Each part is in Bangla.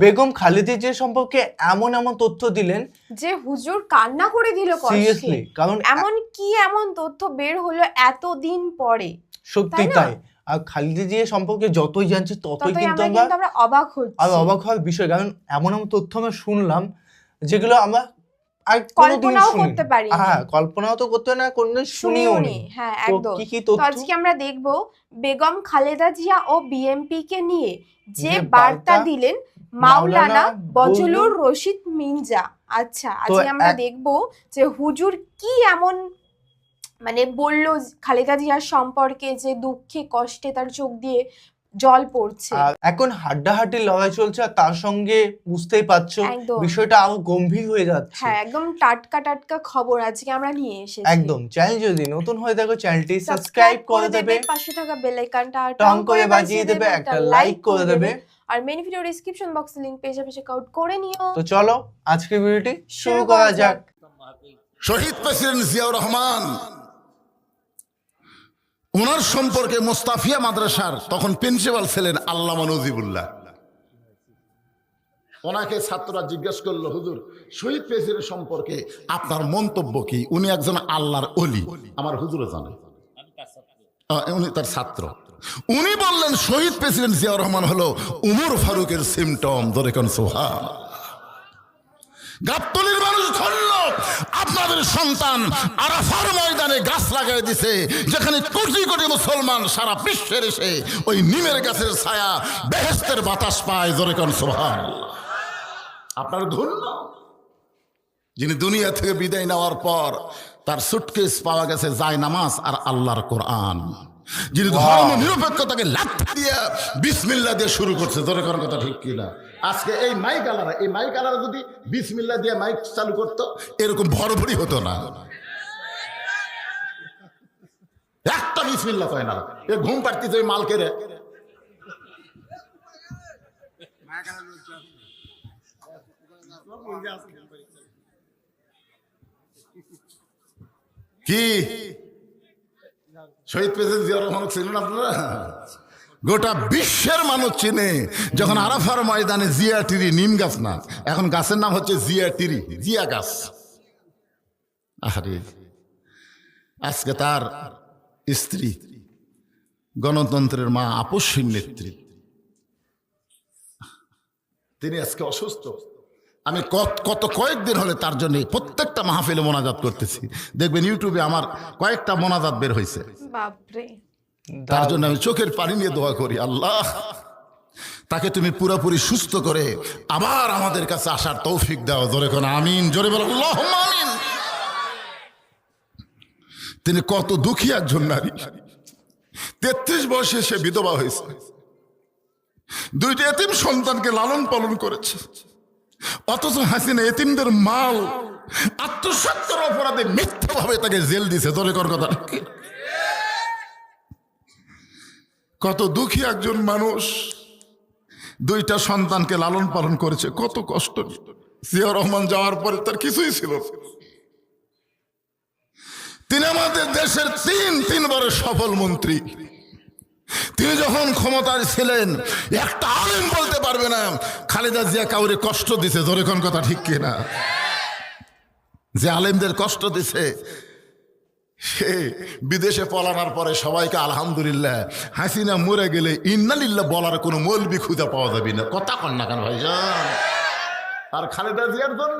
বেগম খালেদা জিয়া সম্পর্কে এমন এমন তথ্য দিলেন যে হুজুর কান্না করে দিল সিরিয়াসলি, কারণ এমন তথ্য বের হলো এতদিন পরে। সত্যি তাই। আর খালেদা জিয়া সম্পর্কে যতই জানছি ততই কিন্তু আমরা অবাক হচ্ছি। আর অবাক হওয়ার বিষয়, কারণ এমন এমন তথ্য আমরা শুনলাম যেগুলো আমরা আর কল্পনাও করতে পারি। হ্যাঁ, কল্পনাও তো করতে না, কোনদিন শুনিও নি। হ্যাঁ, একদম। তো আজকে আমরা দেখব বেগম খালেদা জিয়া ও বিএনপি কে নিয়ে যে বার্তা দিলেন মাওলানা বজলুর রশিদ মির্জা। আচ্ছা, আজকে আমরা দেখব যে হুজুর কি এমন বলল খালেদা জিয়ার সম্পর্কে, যে দুঃখে কষ্টে তার চোখ দিয়ে জল পড়ছে। এখন হাড্ডাহাড্ডি লড়াই চলছে, আর তার সঙ্গে বুঝতেই পারছো বিষয়টা আরো গম্ভীর হয়ে যাচ্ছে। হ্যাঁ, একদম টাটকা খবর আজকে আমরা নিয়ে এসেছি। একদম। চ্যানেল যদি নতুন হয়ে থাকো চ্যানেলটি সাবস্ক্রাইব করে দেবে, পাশে থাকা বেল আইকনটা টং করে বাজিয়ে দেবে, একটা লাইক করে দেবে, আর মেন ভিডিও ডেসক্রিপশন বক্সে লিংক পেয়ে যাবে, চেক আউট করে নিও। তো চলো আজকের ভিডিওটি শুরু করা যাক। শহীদ প্রেসিডেন্ট জিয়াউর রহমান, ওনার সম্পর্কে মোস্তাফিয়া মাদ্রাসার তখন প্রিন্সিপাল ছিলেন আল্লামা নজিবুল্লাহ। ওনাকে ছাত্ররা জিজ্ঞেস করলো, হুজুর শহীদ প্রেসিডেন্ট সম্পর্কে আপনার মন্তব্য কি? উনি একজন আল্লাহর ওলি, আমার হুজুরও জানে, উনি তার ছাত্র। উনি বললেন শহীদ প্রেসিডেন্ট জিয়াউর রহমান হলো উমর ফারুকের সিমটম। ধরে কোন সুবহান। গাবতলীর মানুষ ধরল, আপনাদের সন্তান আরাফার ময়দানে গাছ লাগাই দিছে, যেখানে কোটি কোটি মুসলমান সারা বিশ্বের এসে ওই নিমের গাছের ছায়া বেহেশতের বাতাস পায়। জোরে কোন সুবহানাল্লাহ। আপনার ধন্য যিনি দুনিয়া থেকে বিদায় নেওয়ার পর তার সুটকেস পাওয়া গেছে যায় নামাজ আর আল্লাহর কোরআন, যিনি ধর্ম নিরপেক্ষতাকে লাথি দিয়ে বিসমিল্লাহ দিয়ে শুরু করছে। জোরে কোন কথা ঠিক কিনা? আজকে এই মাইক আলারা যদি বিসমিল্লাহ দিয়ে মাইক চালু করতো, এরকম ভরভরি হতো না। একটা বিসমিল্লাহ কয় না, এ ঘুম পাড়তিছে ওই মালকেরে। কি শহীদ প্রেসিডেন্ট জিয়াউর রহমান ছিলেন আপনারা? গোটা বিশ্বের মানুষ চিনে। যখন আরাফার ময়দানে জিয়া টিরি, নিম গাছ না, এখন গাছের নাম হচ্ছে জিয়া টিরি, জিয়া গাছ। আরে আজকে তার স্ত্রী, গণতন্ত্রের মা, আপসহীন নেত্রী, তিনি আজকে অসুস্থ। আমি কয়েকদিন হলে তার জন্য প্রত্যেকটা মাহফিলে মোনাজাত করতেছি। দেখবেন ইউটিউবে আমার কয়েকটা মোনাজাত বের হয়েছে। তার জন্য আমি চোখের পানি নিয়ে দোয়া করি, আল্লাহ তাকে তুমি পুরোপুরি সুস্থ করে আবার আমাদের কাছে আসার তৌফিক দাও। জোরে কোন আমিন, জোরে বলো আল্লাহুম্মা আমিন। তিনি কত দুঃখী একজন নারী। 33 বয়সে সে বিধবা হয়েছে, 2টা এতিম সন্তানকে লালন পালন করেছে। অথচ হাসিনা এতিমদের মাল আত্মসত্তর অপরাধে মিথ্যাভাবে তাকে জেল দিছে। তোর কথা, কত দুঃখী একজন মানুষ, 2টা সন্তানকে লালন পালন করেছে, কত কষ্ট। জিয়াউর রহমান যাওয়ার পরে তার কিছুই ছিল। তিনি আমাদের দেশের 3বারের সফল মন্ত্রী। তিনি যখন ক্ষমতায় ছিলেন, একটা আলেম বলতে পারবে না খালেদা জিয়া কাউরে কষ্ট দিছে। ধরে কোন কথা ঠিক কিনা? যে আলেমদের কষ্ট দিছে, সে বিদেশে পলানোর পরে সবাইকে আলহামদুলিল্লাহ, হাসিনা মরে গেলে ইন্নালিল্লাহ বলার কোনো মৌলবি খুঁজে পাওয়া যাবে না। কথা কন না কেন ভাইজান? আর খালেদা জিয়ার জন্য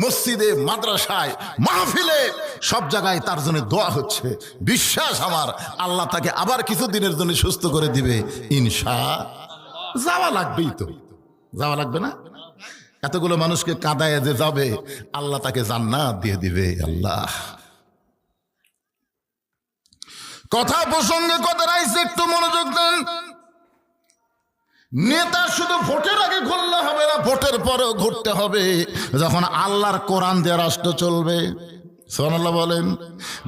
মসজিদে, মাদ্রাসায়, মাহফিলে, সব জায়গায় তার জন্য দোয়া হচ্ছে। বিশ্বাস আমার, আল্লাহ তাকে আবার কিছু দিনের জন্য সুস্থ করে দিবে ইনশাআল্লাহ। যাওয়া লাগবেই তো, যাওয়া লাগবে না? এতগুলো মানুষকে কাঁদায় যে যাবে, আল্লাহ তাকে জান্নাত দিয়ে দিবে। আল্লাহ কথা প্রসঙ্গে কথা রাইছে, একটু মনোযোগ দেন। নেতা শুধু ভোটের আগে ঘুরলে হবে না, ভোটের পরেও ঘুরতে হবে। যখন আল্লাহর কোরআন দিয়ে রাষ্ট্র চলবে, সুবহানাল্লাহ বলেন।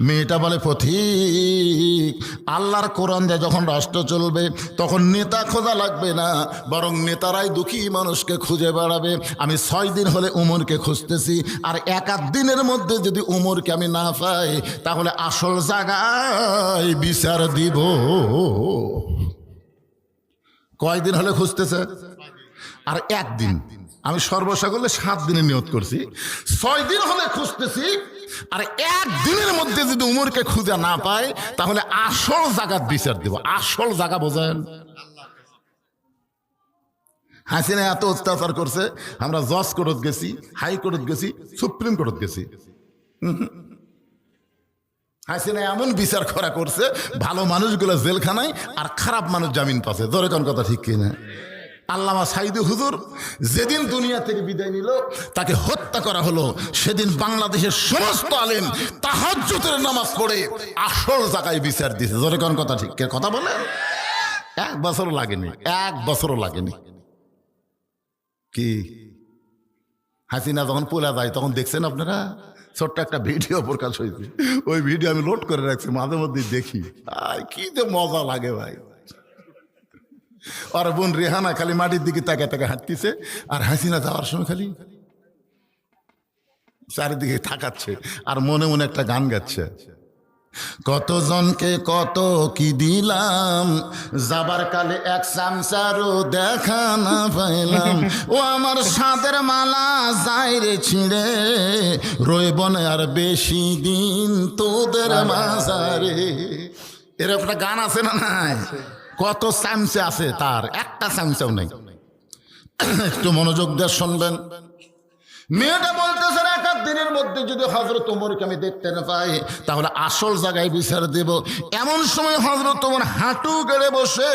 মেয়েটা বলে পথিক, আল্লাহর কোরআন দিয়ে যখন রাষ্ট্র চলবে, তখন নেতা খোঁজা লাগবে না, বরং নেতারাই দুঃখী মানুষকে খুঁজে বেড়াবে। আমি 6 দিন হলে উমরকে খুঁজতেছি, আর 1-8 দিনের মধ্যে যদি উমরকে আমি না পাই, তাহলে আসল জায়গায় বিচার দিব। কয়দিন হলে খুঁজতেছে? আর একদিন, আমি সর্বসাকল্যে 7 দিনের নিয়ত করছি, 6 দিন হলে খুঁজতেছি, আর একদিনের মধ্যে যদি উমরকে খুঁজে না পায় তাহলে আসল জায়গার বিচার দেব। আসল জায়গা বোঝেন? হাসিনা এত অত্যাচার করছে, আমরা জজ কোর্ট গেছি, হাইকোর্ট গেছি, সুপ্রিম কোর্ট গেছি, হাসিনা এমন বিচার করা করছে, ভালো মানুষগুলো জেলখানায় আর খারাপ মানুষ জামিন পাচ্ছে। ধরে কোন কথা ঠিক কিনা? আল্লামা সাইদি হুজুর যেদিন দুনিয়া থেকে বিদায় নিল, তাকে হত্যা করা হলো, সেদিন বাংলাদেশের সমস্ত আলেম তাহাজ্জুদের নামাজ পড়ে আসল জায়গায় বিচার দিয়েছে। ধরে কোন কথা ঠিক কথা বলে? 1 বছরও লাগেনি, 1 বছরও লাগেনি। কি হাসিনা যখন পোলা যায় তখন দেখছেন আপনারা, ছোট্ট একটা ভিডিও প্রকাশ হয়েছে, ওই ভিডিও আমি লোড করে রাখছি, মাঝে মধ্যে দেখি, আর কি যে মজা লাগে ভাই। আর বোন রেহানা খালি মাটির দিকে তাকে তাকে হাঁটতেছে, আর হাসিনা যাওয়ার সময় খালি চারিদিকে তাকাচ্ছে আর মনে মনে একটা গান গাচ্ছে। কতজনকে কত কি দিলাম, যাবার কালে এক চামচারও দেখা না পাইলাম, ও আমার সাদের মালা যায় রে ছিঁড়ে, রইব না আর বেশি দিন তোদের মাঝারে। এরকম একটা গান আছে না নাই? কত চামচে আছে, তার একটা চামচাও নেই। একটু মনোযোগ দিয়ে শুনবেন। মেয়েটা বলতেছে, 1 দিনের মধ্যে যদি হযরত ওমরকে আমি দেখতে না পাই তাহলে আসল জায়গায় বিচার দেব। এমন সময় হযরত ওমর হাঁটু গেড়ে বসে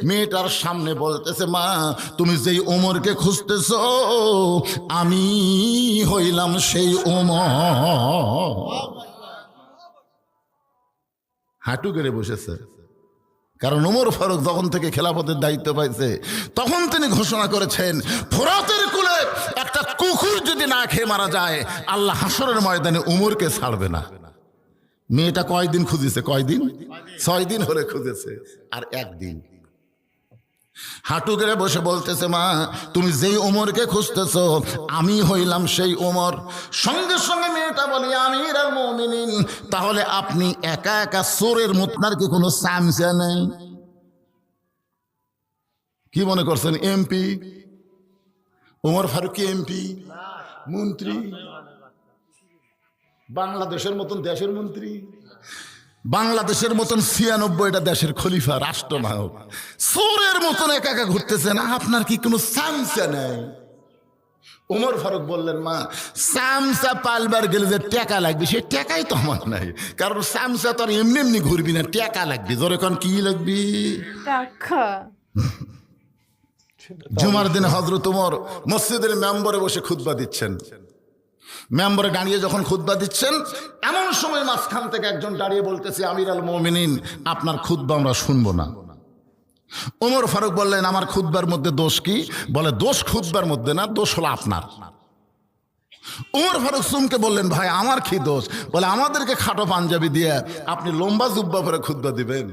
মেয়েটার সামনে বলতেছে, মা তুমি যেই ওমরকে খুঁজতেছো আমি হইলাম সেই ওমর। হাঁটু গেড়ে বসেছে, কারণ ওমর ফারুক যখন থেকে খেলাফতের দায়িত্ব পাইছে তখন তিনি ঘোষণা করেছেন, ফোরাতের কুলে একটা কুকুর যদি না খেয়ে মারা যায় আল্লাহ হাসরের ময়দানে ওমরকে ছাড়বে না। মেয়েটা কয়দিন খুঁজেছে? কয়দিন? 6 দিন হলে খুঁজেছে, আর একদিন হাঁটু গেড়ে বসে বলতেছে, মা তুমি যেই ওমরকে খুঁজতেছো আমি হইলাম সেই ওমর। সঙ্গে সঙ্গে মেয়েটা বলি, আমিরুল মুমিনিন তাহলে আপনি একা একা চোরের মুতনার কি কোনো চামচা নেই? কি মনে করছেন এমপি? ওমর ফারুক কি এমপি, মন্ত্রী? বাংলাদেশের মতন দেশের মন্ত্রী, বাংলাদেশের মতন 96টা দেশের খলিফা, রাষ্ট্রনায়ক, চোরের মতন একা একা ঘুরতেছেন, আপনার কি কোনো চামচা নেই? ওমর ফারুক বললেন, মা চামচা পালবার গেলে যে টাকা লাগবে সে টাকাই তো আমার নাই, কারণ চামচা তো আর এমনি এমনি ঘুরবি না, টাকা লাগবে। ধরে কোন কি লাগবে? টাকা। জুমার দিনে হযরত ওমর মসজিদের মেম্বরে বসে খুতবা দিচ্ছেন। মেম্বরে দাঁড়িয়ে যখন খুতবা দিচ্ছেন, এমন সময় মাঝখান থেকে একজন দাঁড়িয়ে বলতেছে, আমিরুল মুমিনিন আপনার খুতবা আমরা শুনবো না। ওমর ফারুক বললেন, আমার খুতবার মধ্যে দোষ কি? বলে, দোষ খুতবার মধ্যে না, দোষ হলো আপনার। ওমর ফারুক সুমকে বললেন, ভাই আমার কি দোষ? বলে, আমাদেরকে খাটো পাঞ্জাবি দিয়ে আপনি লম্বা জুব্বা পরে খুতবা দিবেন?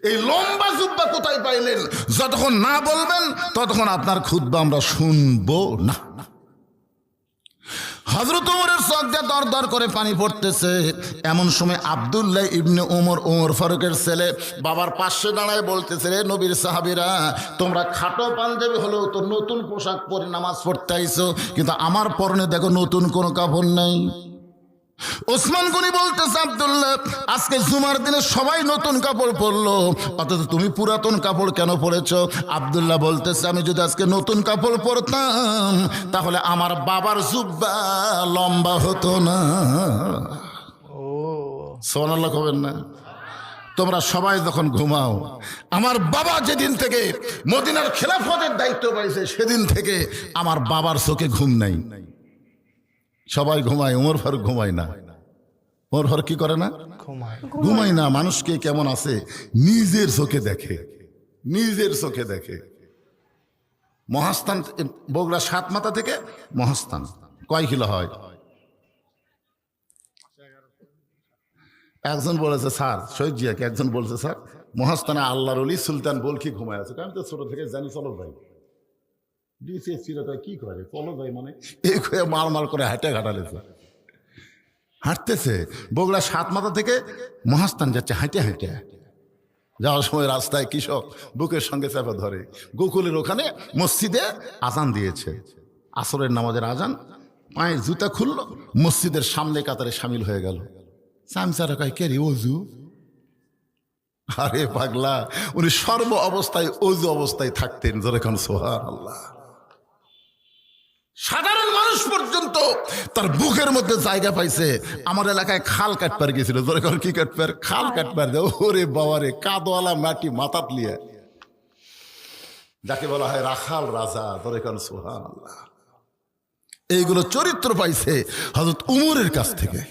এই লম্বা জুব্বা কোথায় পাইলেন? যতক্ষণ না বলবেন ততক্ষণ আপনার খুতবা আমরা শুনবো না। হযরত ওমরের চোখ দিয়ে দর দর করে পানি পড়তেছে। এমন সময় আব্দুল্লাহ ইবনে ওমর ফারুকের ছেলে বাবার পাশে দাঁড়ায় বলতেছে, রে নবীর সাহাবীরা, তোমরা খাটো পাঞ্জাবি হলেও তো নতুন পোশাক পরে নামাজ পড়তে আইছো, কিন্তু আমার পরনে দেখো নতুন কোনো কাপড় নেই। ওসমান গনি বলতেছে, আব্দুল্লাহ আজকে জুমার দিনে সবাই নতুন কাপড় পরলো, অথচ তুমি পুরাতন কাপড় কেন পরেছো? আব্দুল্লাহ বলতেছে, আমি যদি আজকে নতুন কাপড় পরতাম তাহলে আমার বাবার জুব্বা লম্বা হতো না। সুবহানাল্লাহ কবেন না? তোমরা সবাই যখন ঘুমাও, আমার বাবা যেদিন থেকে মদিনার খেলাফতের দায়িত্ব পাইছে সেদিন থেকে আমার বাবার চোখে ঘুম নাই। সবাই ঘুমায়, ওমর ফারুক ঘুমায় না। ওমর ফারুক কি করে না? ঘুমায় না। মানুষকে কেমন আছে নিজের চোখে দেখে, নিজের চোখে দেখে। মহাস্থান, বগুড়া 7 মাথা থেকে মহাস্থান কয় কিলো হয়? একজন বলেছে স্যার, শহীদ জিয়াকে একজন বলছে, স্যার মহাস্থানে আল্লাহর ওলি সুলতান বলখি ঘুমায় আছে। আমি তো ছোট থেকে জানি, চলো ভাই কি করে চলো ভাই, মানে এই মার করে হাঁটে ঘাটালেছে, হাঁটতেছে। বগুড়া 7 মাথা থেকে মহাস্থান যাচ্ছে হাঁটে হাঁটে। যাওয়ার সময় রাস্তায় কৃষক বুকের সঙ্গে চাপা ধরে। গোকুলের ওখানে মসজিদে আজান দিয়েছে, আসরের নামাজের আজান, পায়ের জুতা খুললো, মসজিদের সামনে কাতারে সামিল হয়ে গেল। চামচারা কয়, কে রে অজু? আরে পাগলা, উনি সর্ব অবস্থায় অজু অবস্থায় থাকতেন। যেরকম সুবহানাল্লাহ। সাধারণ মানুষ পর্যন্ত তার বুকের মধ্যে জায়গা পাইছে। আমার এলাকায় খাল কাটপার গেছিল, যেরকম কি কাটপার, খাল কাটপার। ওরে বাবারে, কাদওয়ালা মাটি মাথাত লিয়ে, যাকে বলা হয় রাখাল রাজা। যেরকম সুবহানাল্লাহ। এইগুলো চরিত্র পাইছে হযরত উমরের কাছ থেকে।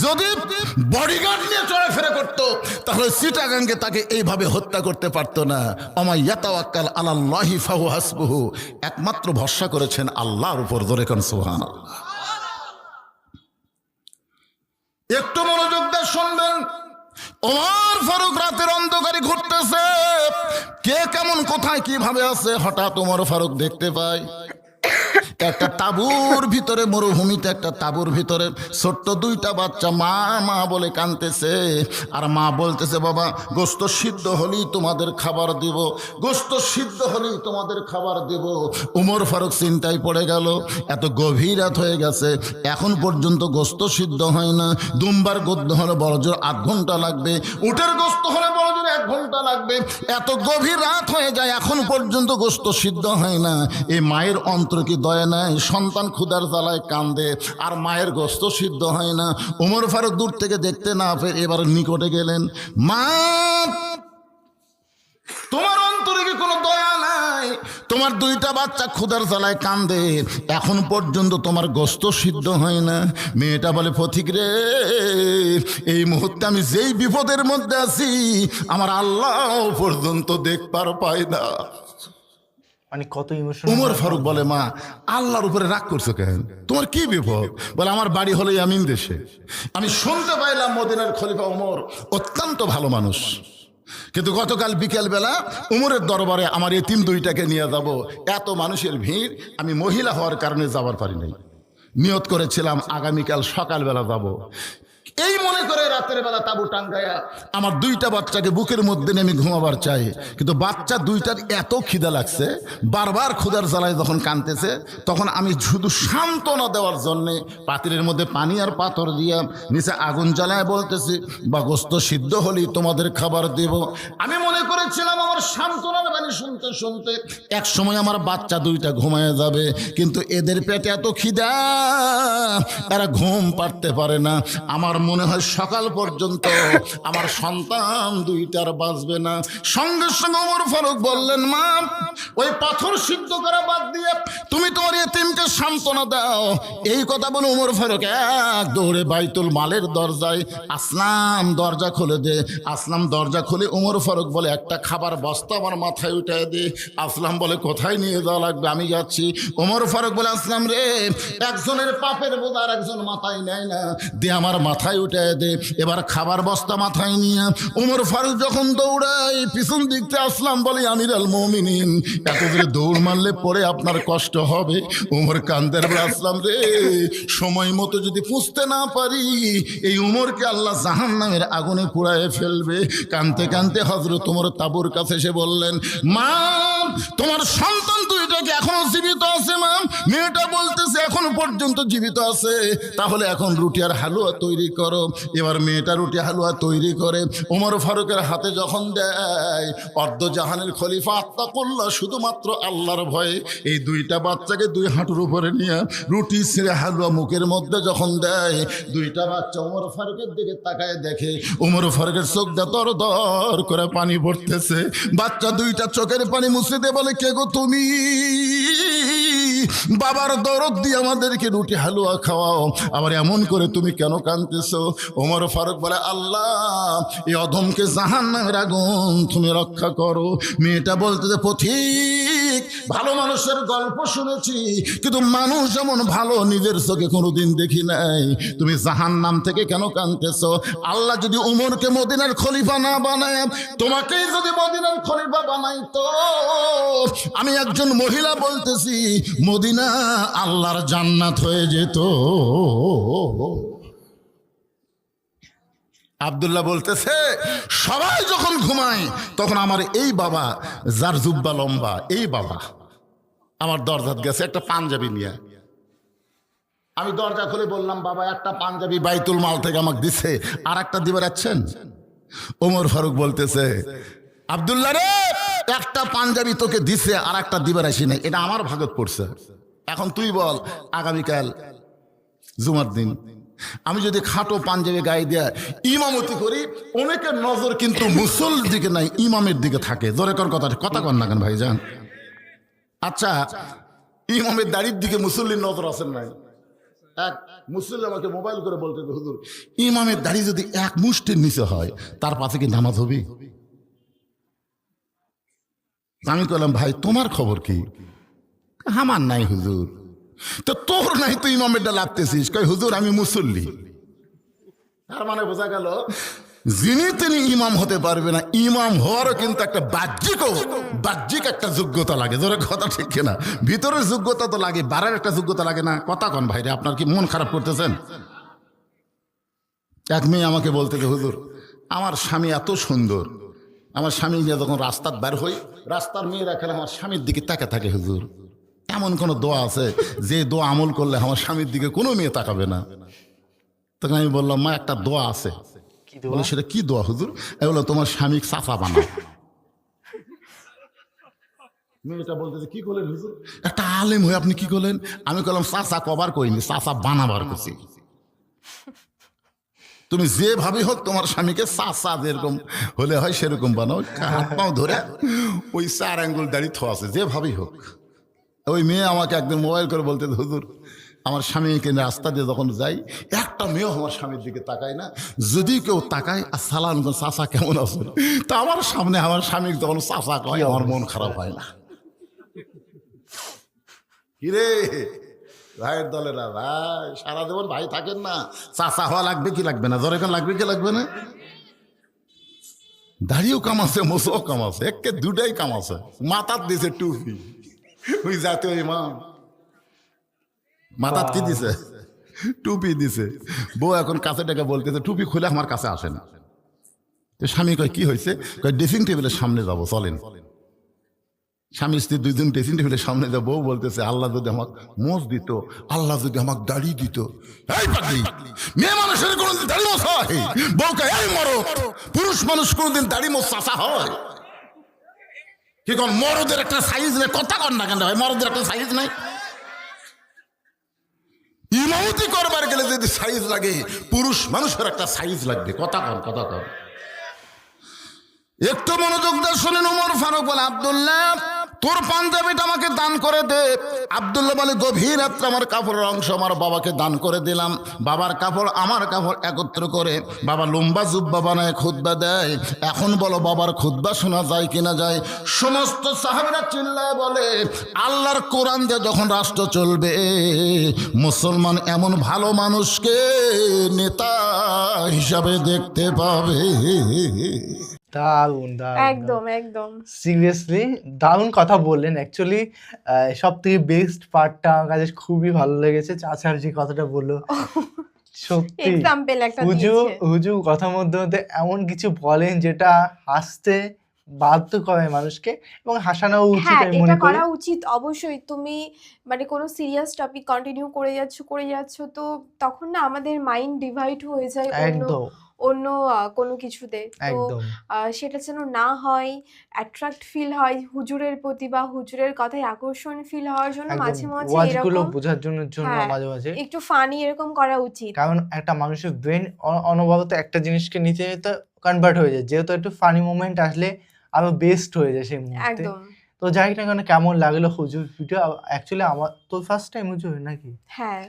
যদি বডিগার্ড নিয়ে চলাফেরা করতো তাহলে চিটাগাঙ্গে তাকে এইভাবে হত্যা করতে পারতো না। ওমা ইয়াতাওয়াক্কাল আলাল্লাহি ফাহুয়া হাসবুহু, একমাত্র ভরসা করেছেন আল্লাহর উপর। জোরে কোন সুবহানাল্লাহ। একটু মনোযোগ দিয়ে শুনবেন। ওমর ফারুক রাতের অন্ধকারে ঘুরতেছে, কে কেমন কোথায় কিভাবে আছে। হঠাৎ ওমর ফারুক দেখতে পায় একটা তাঁবুর ভিতরে, মরুভূমিতে একটা তাঁবুর ভিতরে ছোট্ট দুইটা বাচ্চা মা মা বলে কাঁদতেছে। আর মা বলতেছে, বাবা গোস্ত সিদ্ধ হলেই তোমাদের খাবার দিব, গোস্ত সিদ্ধ হলেই তোমাদের খাবার দিব। উমর ফারুক চিন্তায় পড়ে গেল, এত গভীর রাত হয়ে গেছে, এখন পর্যন্ত গোস্ত সিদ্ধ হয় না। দুম্বার গোস্ত হলে বড় জোর 8 ঘন্টা লাগবে, উটের গোস্ত হলে বড় জোর 1 ঘন্টা লাগবে। এত গভীর রাত হয়ে যায়, এখন পর্যন্ত গোস্ত সিদ্ধ হয় না। এই মায়ের অন্তর কি দয়া নাই? সন্তান ক্ষুধার জ্বালায় কান্দে, আর মায়ের গোস্ত সিদ্ধ হয় না। ওমর ফারুক দূর থেকে দেখতে না পেয়ে এবার নিকটে গেলেন। মা, তোমার অন্তরে কি কোনো দয়া নাই? তোমার দুইটা বাচ্চা ক্ষুধার জ্বালায় কান্দে, এখন পর্যন্ত তোমার গোস্ত সিদ্ধ হয় না। মেয়েটা বলে, পথিক রে, এই মুহূর্তে আমি যেই বিপদের মধ্যে আছি আমার আল্লাহ পর্যন্ত দেখবার পায় না। মানে কত ইমোশনাল। উমর ফারুক বলে, মা আল্লাহর উপরে রাগ করছো কেন? তোমার কি বিপদ? বলে, আমার বাড়ি হলো ইয়ামিন দেশে। আমি শুনতে পাইলাম মদিনার খলিফা ওমর অত্যন্ত ভালো মানুষ, কিন্তু গতকাল বিকেল বেলা উমরের দরবারে আমার এতিম দুইটাকে নিয়ে যাব। এত মানুষের ভিড়, আমি মহিলা হওয়ার কারণে যাবার পারি নাই। নিয়ত করেছিলাম আগামীকাল সকালবেলা যাব। এই মনে করে রাতের বেলা তাঁবু টাঙ্গায়া আমার দুইটা বাচ্চাকে বুকের মধ্যে নেমে ঘুমাবার চাই, কিন্তু বাচ্চা দুইটার এত খিদা লাগছে, বারবার ক্ষুধার জ্বালায় যখন কাঁদতেছে, তখন আমি শুধু সান্ত্বনা দেওয়ার জন্যে পাতিলের মধ্যে পানি আর পাথর দিয়া নিচে আগুন জ্বালায় বলতেছি, বা গোস্ত সিদ্ধ হলেই তোমাদের খাবার দেব। আমি মনে করেছিলাম আমার সান্ত্বনার বাণী শুনতে শুনতে এক সময় আমার বাচ্চা দুইটা ঘুমায় যাবে, কিন্তু এদের পেটে এত খিদা, এরা ঘুম পাড়তে পারে না। আমার মনে হয় সকাল পর্যন্ত আমার সন্তান দুইটার বাঁচবে না। সঙ্গে সঙ্গে ওমর ফারুক বললেন, মা ওই পাথর সিদ্ধ করা বাদ দিয়ে তুমি তোমার এতিমকে সান্ত্বনা দাও। এই কথা বলে ওমর ফারুক এক দৌড়ে বাইতুল মালের দরজায়, আসলাম দরজা খুলে দে। আসলাম দরজা খুলে ওমর ফারুক বলে, একটা খাবার বস্তা আমার মাথায় উঠায় দে। আসলাম বলে, কোথায় নিয়ে যাওয়া লাগবে? আমি যাচ্ছি। ওমর ফারুক বলে, আসলাম রে, একজনের পাপের বোঝা আর একজন মাথায় নেয় না, দে আমার মাথায় উঠায় দে। এবার খাবার বস্তা মাথায় নিয়ে ওমর ফারুক যখন দৌড়ায়, পিছন দিকতে আসলাম বলে, আমির আল মুমিনিন, এত দূরে দৌড় মারলে পরে আপনার কষ্ট হবে। ওমর কান্দের বলে, আসলাম রে, সময় মতো যদি পুষতে না পারি এই উমরকে আল্লাহ জাহান্নামের আগুনে পুড়ায় ফেলবে। কানতে কানতে হযরত ওমর তাঁবুর কাছে এসে বললেন, মা তোমার সন্তান দুইটাকে এখনো জীবিত আছে? মা, মেয়েটা বলতেছে এখনো পর্যন্ত জীবিত আছে। তাহলে এখন রুটি আর হালুয়া তৈরি করো। এবার মেয়েটা রুটি হালুয়া তৈরি করে ওমর ফারুকের হাতে যখন দেয়, অর্ধজাহানের খলিফা আত্তাকুল্লাহ, শুধুমাত্র আল্লাহর ভয়ে এই দুইটা বাচ্চাকে 2 হাঁটুর উপরে নিয়ে রুটি ছিঁড়ে হালুয়া মুখের মধ্যে যখন দেয়, দুইটা বাচ্চা ওমর ফারুকের দিকে তাকায় দেখে ওমর ফারুকের চোখ দিয়ে দর দর করে পানি পড়তেছে। বাচ্চা দুইটা চোখের পানি মুছে দিয়ে বলে, কে গো তুমি? বাবার দরদ দিয়ে আমাদেরকে রুটি হালুয়া খাওয়াও, আবার এমন করে তুমি কেন কাঁদতেছো? ওমর ফারুক বলে, আল্লাহ এই অধমকে জাহান্নামের আগুন তুমি রক্ষা করো। মেয়েটা বলতেছে, পথিক, ভালো মানুষের গল্প শুনেছি, কিন্তু মানুষ এমন ভালো নিজের চোখে কোনোদিন দেখি নাই। তুমি জাহান্নাম থেকে কেন কাঁদতেছো? আল্লাহ যদি উমরকে মদিনার খলিফা না বানায়, তোমাকেই যদি মদিনার খলিফা বানাইতো, আমি একজন মহিলা বলতেছি, মদিনা আল্লাহর জান্নাত হয়ে যেত। আব্দুল্লাহ বলতেছে সবাই যখন ঘুমায় তখন আমার এই বাবা, যার জুব্বা লম্বা, এই বাবা আমার দরজাত গেছে একটা পাঞ্জাবি নিয়ে। আমি দরজা খুলে বললাম, বাবা একটা পাঞ্জাবি বাইতুল মাল থেকে আমাকে দিছে, আর একটা দিবে রাখছেন? ওমর ফারুক বলতেছে, আব্দুল্লাহ রে, একটা পাঞ্জাবি তোকে দিছে, আর একটা দিবে রাখি নাই, এটা আমার ভাগত পড়ছে। এখন তুই বল, আগামীকাল জুমার দিন আমি যদি খাটো পাঞ্জাবি গায়ে দিয়ে ইমামতি করি, অনেকের নজর কিন্তু মুসল্লির দিকে নাই, ইমামের দিকে থাকে। জোরে কর কথা কর না কেন ভাইজান? আচ্ছা, ইমামের দাড়ির দিকে মুসল্লির নজর আছেন নাই? এক মুসল্লি আমাকে মোবাইল করে বলতে, হুজুর ইমামের দাড়ি যদি এক মুষ্টির নিচে হয়, তার পাশে কি নামাজ হবে? আমি বললাম, ভাই তোমার খবর কি? আমার নাই হুজুর। তো তোর নাই, তুই ইমামেরটা লাগতেছিস? কই হুজুর আমি মুসল্লি। তার মানে বোঝা গেল যিনি তিনি ইমাম হতে পারবে না। ইমাম হওয়ারও কিন্তু একটা বাহ্যিক একটা যোগ্যতা লাগে। ধরে কথা ঠিক কিনা? ভিতরের যোগ্যতা তো লাগে, বাড়ার একটা যোগ্যতা লাগে না? কথা কন ভাইরে, আপনার কি মন খারাপ করতেছেন? এক মেয়ে আমাকে বলতেছে, হুজুর আমার স্বামী এত সুন্দর, আমার স্বামী নিয়ে যখন রাস্তার বের হই, রাস্তার মেয়েরা খেলে আমার স্বামীর দিকে তাকে থাকে। হুজুর এমন কোন দোয়া আছে যে দোয়া আমল করলে আমার স্বামীর দিকে কোনো মেয়ে তাকাবে না? তখন আমি বললাম, মা একটা দোয়া আছে। বলে সেটা কি দোয়া হুজুর? বললো তোমার স্বামী চাচা বানাও। মেয়েটা বলতেছে, কি করলেন হুজুর? একটা আলেম হয়ে আপনি কি করলেন? আমি বললাম, চাচা কবার কইনি, চাচা বানাবার করছি। তুমি যেভাবে হোক তোমার স্বামীকে চাচা যেরকম হলে হয় সেরকম বানাও, হাত পাও ধরে ওই 4 আঙ্গুল দাড়ি থো আছে, যেভাবেই হোক। ওই মেয়ে আমাকে একদিন মোবাইল করে বলতে, হুজুর আমার স্বামীকে রাস্তা দিয়ে যখন যাই, একটা মেয়েও আমার স্বামীর দিকে তাকায় না। যদি কেউ তাকায়, আসসালাম চাচা কেমন আছে, তা আমার সামনে আমার স্বামী যখন চাচা কয়, আমার মন খারাপ হয় না। কিরে ভাইয়ের দলেরা, ভাই সারা জীবন ভাই থাকেন না, চাচা হওয়া লাগবে কি লাগবে না? ধরে লাগবে কি লাগবে না? দাড়িও কামাছে, মোছও কামাছে, একে দুটাই কামাছে। মাথার দিছে টুপি, ওই জাতীয় ইমাম মাথার কি দিছে? টুপি দিছে। বউ এখন কাছে ডেকে বলতেছে, টুপি খুলে আমার কাছে আসে না। তো স্বামী কয়, কি হয়েছে? কয় ড্রেসিং টেবিলের সামনে যাবো, চলেন। স্বামী স্ত্রী দুইজন ড্রেসিং টেবিলের সামনে যাবো। বউ বলতেছে, আল্লাহ যদি আমাকে মোষ দিত, আল্লাহ যদি আমাকে দাড়ি দিত। এই পাগলি, মেয়ে মানুষের কোনোদিন দাড়ি মোছ হয়? বউকে, এই মরো, পুরুষ মানুষ কোনোদিন দাড়ি মোছ চাচা হয়? কি কোন মরদের একটা সাইজ নেই? কথা কন না কেন ভাই, মরদের একটা সাইজ নাই? ইমামতি করবার গেলে যদি সাইজ লাগে, পুরুষ মানুষের একটা সাইজ লাগবে। কথা কর। একটু মনোযোগ দিয়ে শুনেন। ওমর ফারুক বলে, আব্দুল্লাহ তোর পাঞ্জাবিটা আমাকে দান করে দে। আব্দুল্লাহ বলে, গভীর রাত্রে আমার কাপড়ের অংশ আমার বাবাকে দান করে দিলাম। বাবার কাপড় আমার কাপড় একত্র করে বাবা লম্বা জুব্বা বানায় খুতবা দেয়। এখন বলো বাবার খুতবা শোনা যায় কিনা যায়? সমস্ত সাহাবীরা চিল্লায় বলে, আল্লাহর কোরআন দিয়ে যখন রাষ্ট্র চলবে, মুসলমান এমন ভালো মানুষকে নেতা হিসাবে দেখতে পাবে। দারুণ একদম সিরিয়াসলি দারুণ কথা বললেন। অ্যাকচুয়ালি সব থেকে বেস্ট পার্টটা আমার কাছে খুবই ভালো লেগেছে, চাচার যে কথাটা বললো। সত্যি এক্সাম্পল একটা দিয়েছে। হুজুর কথার মধ্যে এমন কিছু বলেন যেটা হাসতে বাধ্য করে মানুষকে, এবং হাসানো উচিত। আমি মনে এটা করি করা উচিত অবশ্যই। তুমি মানে কোনো সিরিয়াস টপিক কন্টিনিউ করে যাচ্ছ, তো তখন না আমাদের মাইন্ড ডিভাইড হয়ে যায় অন্য কোনো কিছুতে। তো সেটা যেন না হয়, অ্যাট্রাক্ট ফিল হয় হুজুরের প্রতি, বা হুজুরের কথায় আকর্ষণ ফিল হওয়ার জন্য মাঝে মাঝে এরকম বোঝার জন্য মাঝে মাঝে একটু ফানি এরকম করা উচিত। কারণ একটা মানুষের ব্রেন অনবরত একটা জিনিসকে নিতে নিতে কনভার্ট হয়ে যায়, যেহেতু একটু ফানি মোমেন্ট আসলে আরো বেস্ট হয়ে যায় সেই মুহূর্তে। তো যাই না কেন, কেমন লাগলো হুজুর ভিডিও? অ্যাকচুয়ালি আমার তো ফার্স্ট টাইম হুজুর নাকি? হ্যাঁ,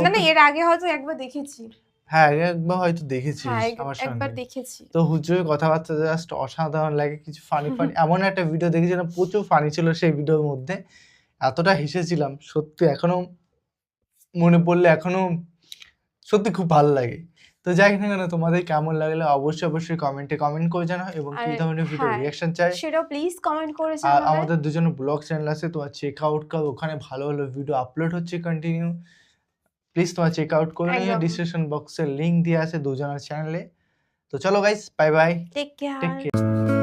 মানে এর আগে হয়তো একবার দেখেছি। হ্যাঁ, একবার হয়তো দেখেছি আমার সঙ্গে। একবার দেখেছি। তো হুজুরের কথাবার্তা জাস্ট অসাধারণ লাগে। কিছু ফানি এমন একটা ভিডিও দেখেছিলাম, প্রচুর ফানি ছিল সেই ভিডিওর মধ্যে। এতটা হেসেছিলাম সত্যি, এখনো মনে পড়লে এখনো সত্যি খুব ভালো লাগে। তো যাই না কেন, তোমাদের কেমন লাগলো অবশ্যই কমেন্টে কমেন্ট করে জানাও, এবং কি ধরনের ভিডিও রিঅ্যাকশন চাই সেটাও প্লিজ কমেন্ট করে জানাও। আর আমাদের দুজনের ব্লগ চ্যানেল আছে, তোমরা চেক আউট করো, ওখানে ভালো ভালো ভিডিও আপলোড হচ্ছে কন্টিনিউ। প্লিজ তোমরা চেক আউট করে নিও, ডিসক্রিপশন বক্সে লিংক দেওয়া আছে দুজনের চ্যানেলে। তো তো চলো guys, bye bye, take take care. Care.